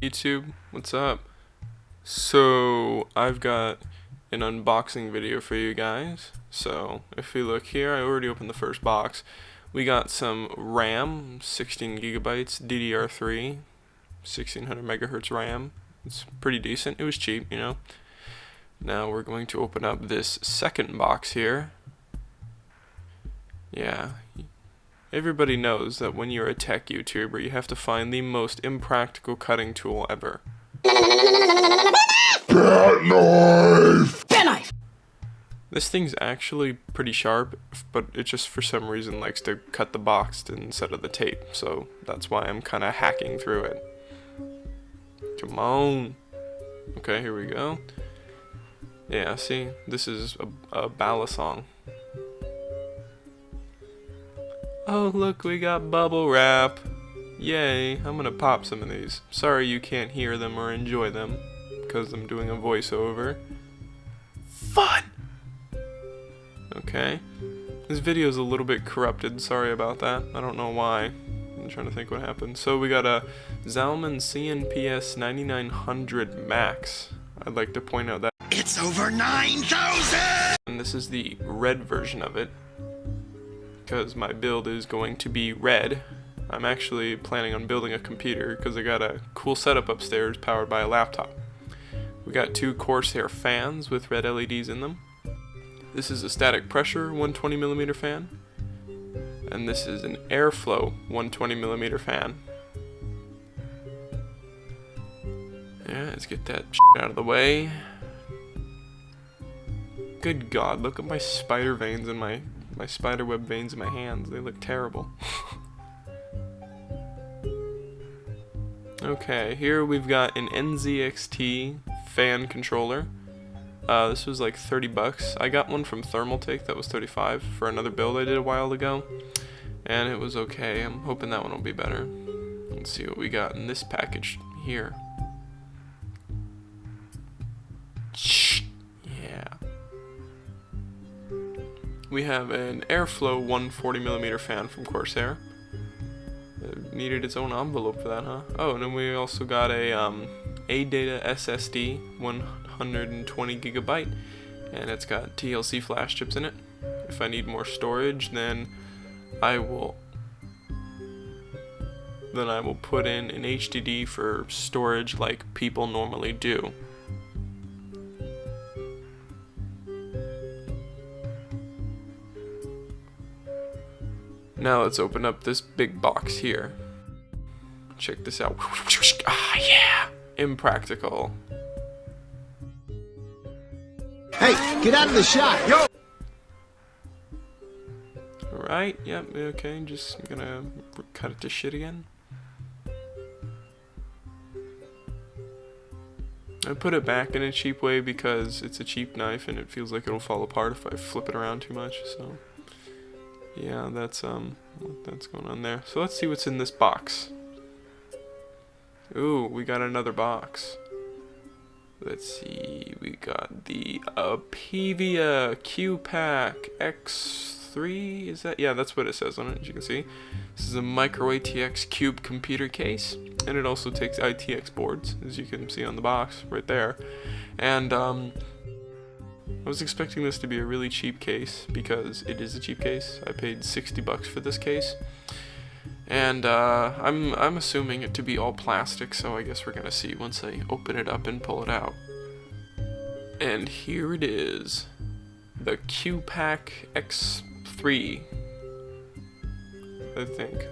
YouTube, what's up? So I've got an unboxing video for you guys. So if we look here, I already opened the first box. We got some RAM, 16 gigabytes, DDR3, 1600 megahertz RAM. It's pretty decent. It was cheap, you know. Now we're going to open up this second box here. Yeah. Everybody knows that when you're a tech YouTuber, you have to find the most impractical cutting tool ever. Penknife! This thing's actually pretty sharp, but it just for some reason likes to cut the box instead of the tape, so that's why I'm kind of hacking through it. Come on. Okay, here we go. Yeah, see, this is a ballad song. Oh, look, we got bubble wrap. Yay, I'm gonna pop some of these. Sorry you can't hear them or enjoy them, because I'm doing a voiceover. Fun! Okay. This video is a little bit corrupted, sorry about that. I don't know why. I'm trying to think what happened. So we got a Zalman CNPS 9900 Max. I'd like to point out that It's over 9,000! and this is the red version of it, because my build is going to be red. I'm actually planning on building a computer because I got a cool setup upstairs powered by a laptop. We got two Corsair fans with red LEDs in them. This is a static pressure 120mm fan, and this is an airflow 120mm fan. Yeah, let's get that shit out of the way. Good God, look at my spider veins and my spiderweb veins in my hands. They look terrible. Okay, here we've got an NZXT fan controller. This was like 30 bucks. I got one from Thermaltake that was 35 for another build I did a while ago, and it was okay. I'm hoping that one will be better. Let's see what we got in this package here. Yeah. We have an Airflow 140mm fan from Corsair. It needed its own envelope for that, huh? Oh, and then we also got a ADATA SSD 120 gigabyte, and it's got TLC flash chips in it. If I need more storage, then I will put in an HDD for storage like people normally do. Now let's open up this big box here. Check this out. Ah, yeah! Impractical. Hey, get out of the shot! Yo! Alright, yep, okay, just gonna cut it to shit again. I put it back in a cheap way because it's a cheap knife and it feels like it'll fall apart if I flip it around too much, so yeah, that's going on there. So let's see what's in this box. Ooh, we got another box. Let's see, we got the Pevia Q-Pack X3, is that? Yeah, that's what it says on it, as you can see. This is a micro ATX cube computer case, and it also takes ITX boards, as you can see on the box right there. And I was expecting this to be a really cheap case, because it is a cheap case. I paid 60 bucks for this case. And I'm assuming it to be all plastic, so I guess we're gonna see once I open it up and pull it out. And here it is, the Q-Pack X3, I think.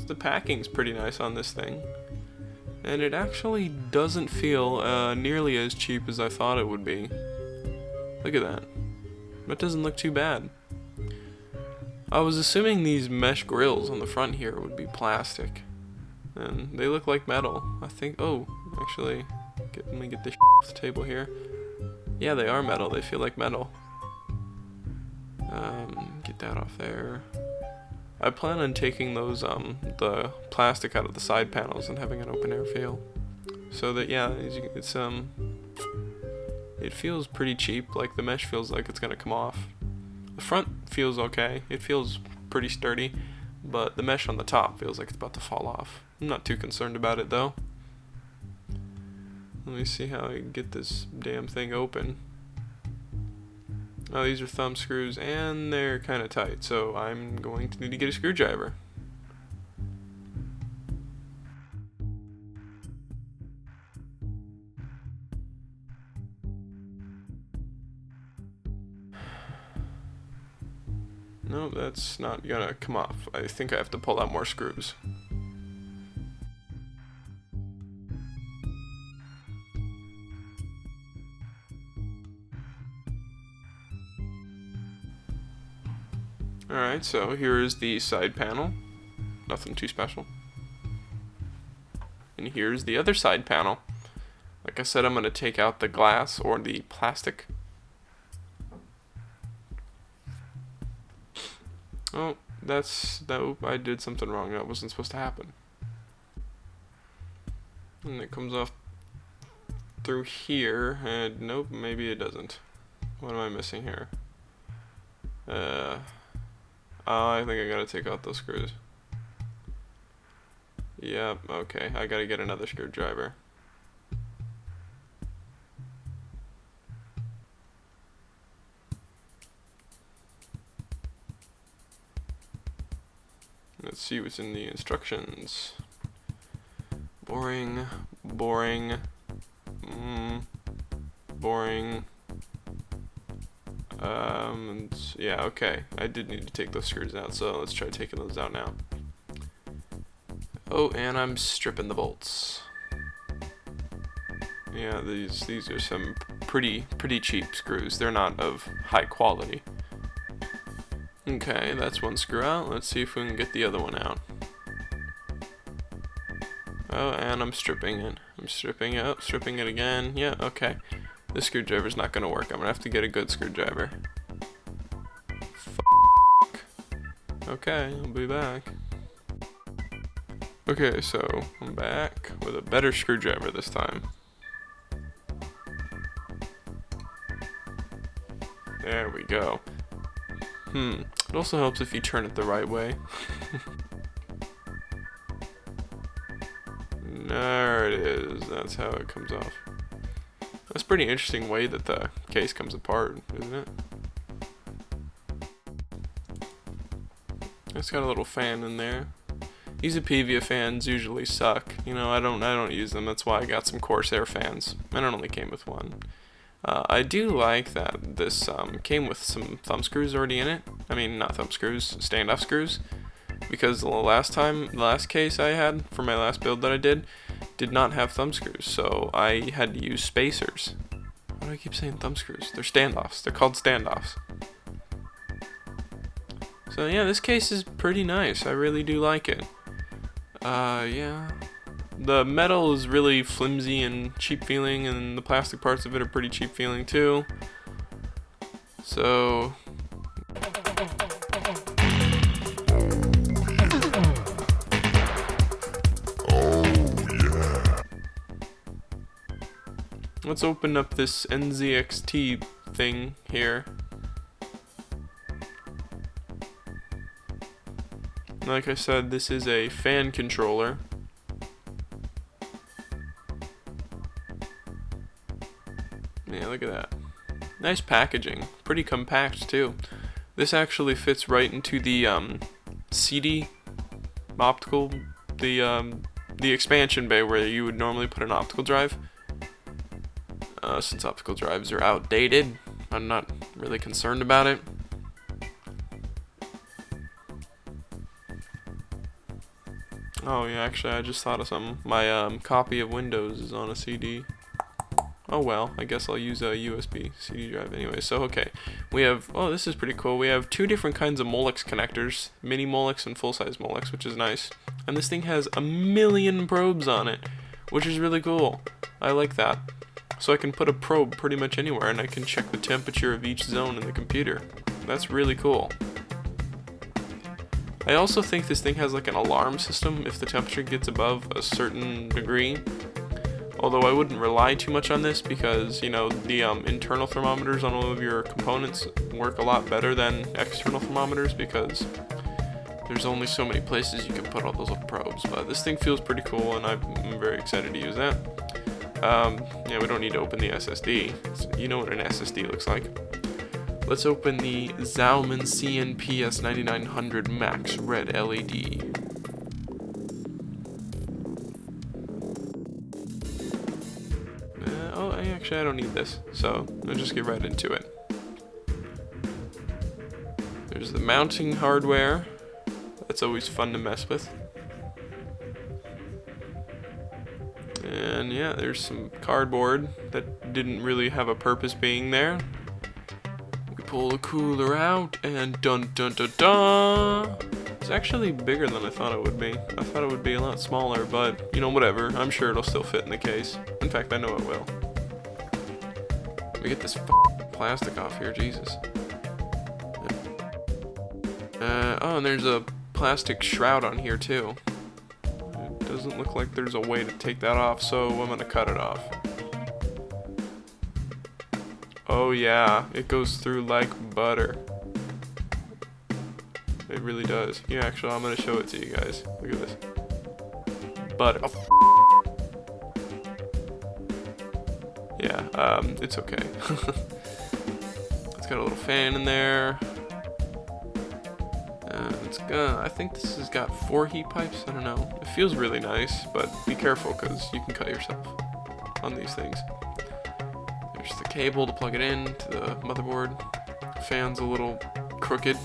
The packing's pretty nice on this thing, and it actually doesn't feel nearly as cheap as I thought it would be. Look at that. That doesn't look too bad. I was assuming these mesh grills on the front here would be plastic, and they look like metal. I think, oh, actually, let me get this off the table here. Yeah, they are metal. They feel like metal. Get that off there. I plan on taking those, the plastic out of the side panels and having an open air feel. So that, yeah, it's, it feels pretty cheap, like the mesh feels like it's gonna come off. The front feels okay, it feels pretty sturdy, but the mesh on the top feels like it's about to fall off. I'm not too concerned about it though. Let me see how I can get this damn thing open. Oh, these are thumb screws and they're kind of tight, so I'm going to need to get a screwdriver. No, that's not gonna come off. I think I have to pull out more screws. Alright, so here is the side panel. Nothing too special. And here's the other side panel. Like I said, I'm gonna take out the glass or the plastic. Oh, I did something wrong. That wasn't supposed to happen. And it comes off through here, and nope, maybe it doesn't. What am I missing here? Oh, I think I gotta take out those screws. Yep, okay, I gotta get another screwdriver. Let's see what's in the instructions. Boring, boring, boring. Yeah, okay. I did need to take those screws out, so let's try taking those out now. Oh, and I'm stripping the bolts. Yeah, these are some pretty cheap screws. They're not of high quality. Okay, that's one screw out. Let's see if we can get the other one out. Oh, and I'm stripping it. I'm stripping it. Oh, stripping it again. Yeah, okay. This screwdriver's not gonna work. I'm gonna have to get a good screwdriver. Okay, I'll be back. Okay, so I'm back with a better screwdriver this time. There we go. It also helps if you turn it the right way. There it is. That's how it comes off. That's a pretty interesting way that the case comes apart, isn't it? It's got a little fan in there. These Apevia fans usually suck. You know, I don't use them. That's why I got some Corsair fans. And it only came with one. I do like that this came with some thumb screws already in it. I mean, not thumb screws, standoff screws. Because the last case I had for my last build that I did not have thumb screws. So I had to use spacers. Why do I keep saying thumb screws? They're standoffs. They're called standoffs. So yeah, this case is pretty nice. I really do like it. Yeah. The metal is really flimsy and cheap feeling, and the plastic parts of it are pretty cheap feeling too. So let's open up this NZXT thing here. Like I said, this is a fan controller. Yeah, look at that. Nice packaging. Pretty compact too. This actually fits right into the CD optical, the expansion bay where you would normally put an optical drive. Since optical drives are outdated, I'm not really concerned about it. Oh yeah, actually I just thought of something. My copy of Windows is on a CD. Oh well, I guess I'll use a USB CD drive anyway. So okay, we have, oh this is pretty cool. We have two different kinds of Molex connectors, mini Molex and full-size Molex, which is nice. And this thing has 1,000,000 probes on it, which is really cool. I like that. So I can put a probe pretty much anywhere and I can check the temperature of each zone in the computer. That's really cool. I also think this thing has like an alarm system if the temperature gets above a certain degree. Although I wouldn't rely too much on this because, you know, the internal thermometers on all of your components work a lot better than external thermometers because there's only so many places you can put all those little probes, but this thing feels pretty cool, and I'm very excited to use that. Yeah, we don't need to open the SSD. So you know what an SSD looks like. Let's open the Zalman CNPS 9900 Max Red LED. Oh, actually I don't need this, so I'll just get right into it. There's the mounting hardware. That's always fun to mess with. And yeah, there's some cardboard that didn't really have a purpose being there. We pull the cooler out, and dun dun dun dun! It's actually bigger than I thought it would be. I thought it would be a lot smaller, but you know, whatever. I'm sure it'll still fit in the case. In fact, I know it will. Let me get this plastic off here, Jesus. Oh, and there's a plastic shroud on here too. It doesn't look like there's a way to take that off, so I'm gonna cut it off. Oh yeah, it goes through like butter. It really does. Yeah, actually, I'm gonna show it to you guys. Look at this. Butter. Oh, yeah, it's okay. It's got a little fan in there. I think this has got 4 heat pipes. I don't know. It feels really nice, but be careful because you can cut yourself on these things. There's the cable to plug it in to the motherboard. Fan's a little crooked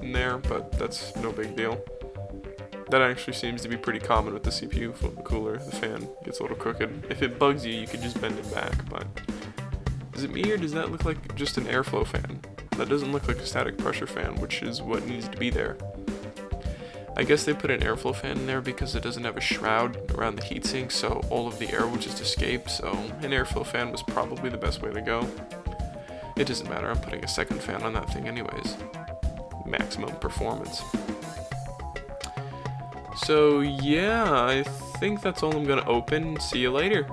in there, but that's no big deal. That actually seems to be pretty common with the CPU cooler. The fan gets a little crooked. If it bugs you, you could just bend it back, but is it me or does that look like just an airflow fan? That doesn't look like a static pressure fan, which is what needs to be there. I guess they put an airflow fan in there because it doesn't have a shroud around the heatsink, so all of the air will just escape, so an airflow fan was probably the best way to go. It doesn't matter, I'm putting a second fan on that thing anyways. Maximum performance. So yeah, I think that's all I'm gonna open. See you later.